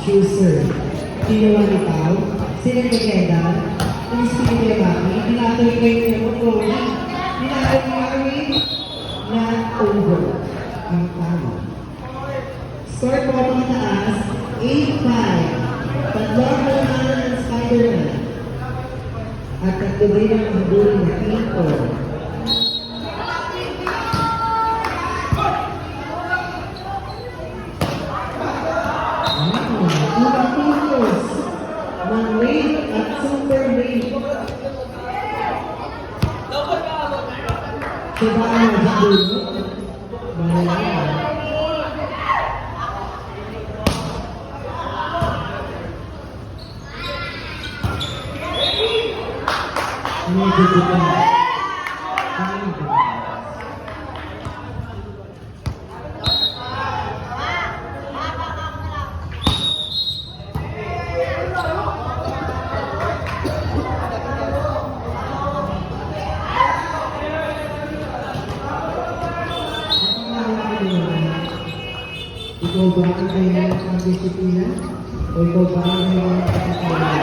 Chooser. Kinuha ni Pao. Sila Queda. Crispy ni Baki. Dinatoy kayo niya mo. Chloe. Dinatoy ni Arwin. Not over. Ang tama. Score po ang mataas. 8-5. Tatlo ang kalamangan ng Spider-Man. At tatlo din ang habul na Tito. Unang puntos ng Wave at Super Wave. So ba ang habul? Mahalaman. Medyo buka. Ikaw ba ang kailangan ng disiplina? O ikaw ba ang kailangan ng disiplina?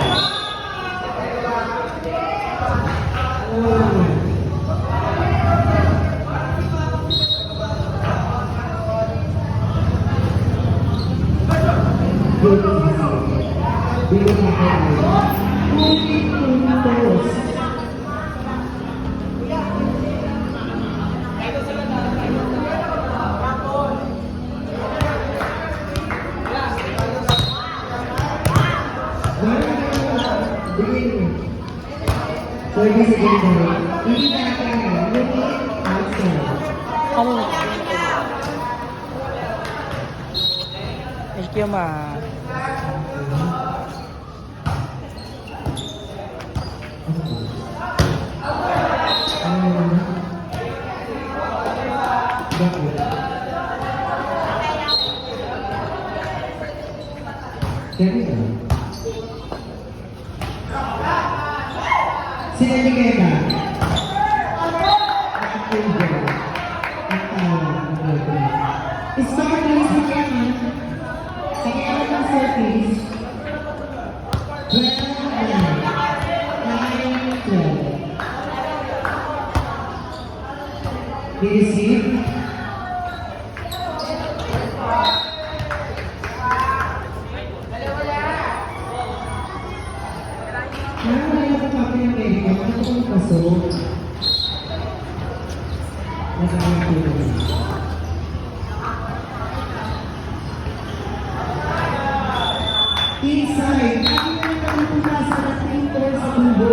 Bilang ako ay service again, hindi na kaya, Ano na? Thank you, ma. Sila ni Queda. Start na sa kanya. Sa kanya ng service. 12-9. 9-12. Receive. Inside, ang pumasa na printer sa tubo.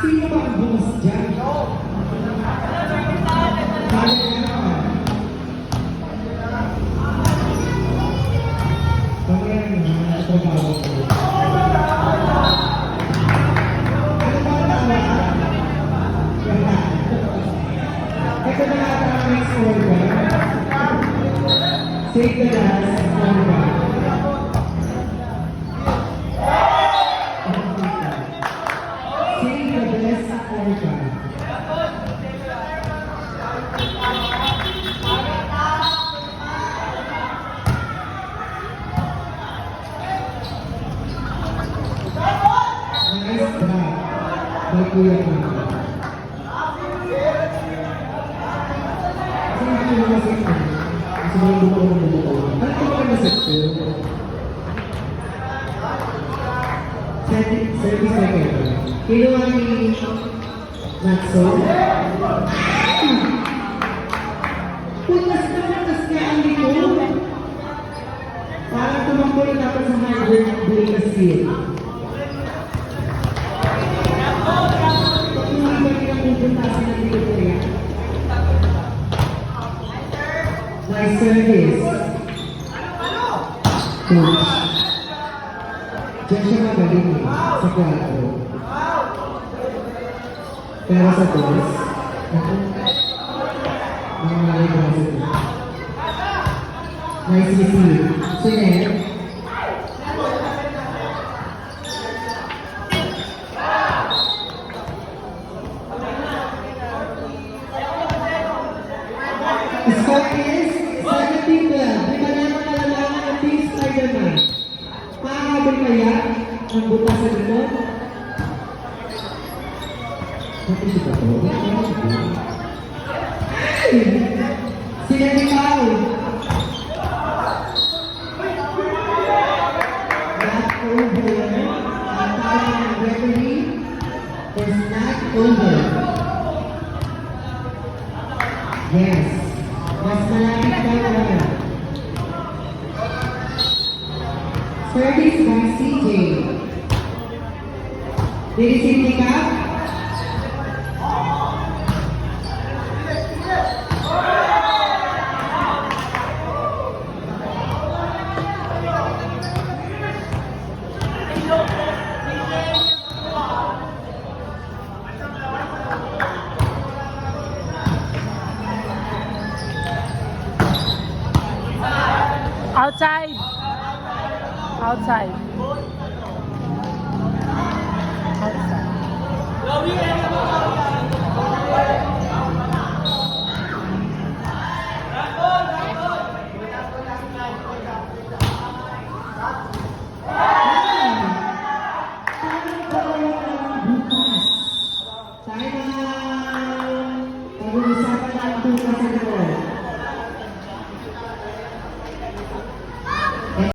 Sino ba ang boss dyan? Kaya naman. Kaya naman, natrabaho ko. Ito na nga ang next order. Save the last order. Save the best order. Nice drop by Kuya Mama. Service second. Kinuha ni Natso. Putas niya ang likod. Para tumakbo na dapat sa hardware during the field. Pag hindi ba nilang pupuntasin ang likod ko yan? Nice service. Coach. Diyan siya magaling sa kwarto. Pero sa boss, nangyari ba sa ito? Nice receive. Sinel. Score is 17-12. Di ba naman nalalaman ng team Spider-Man. Makakabal kaya ang butas sa limon? Pati si Bato. Ay! Sila ni Pao. Not over. Ang tawag ng referee is not over. Yes. Mas malapit daw naman. Service by CJ. Did you pick up? Outside. Outside. Outside.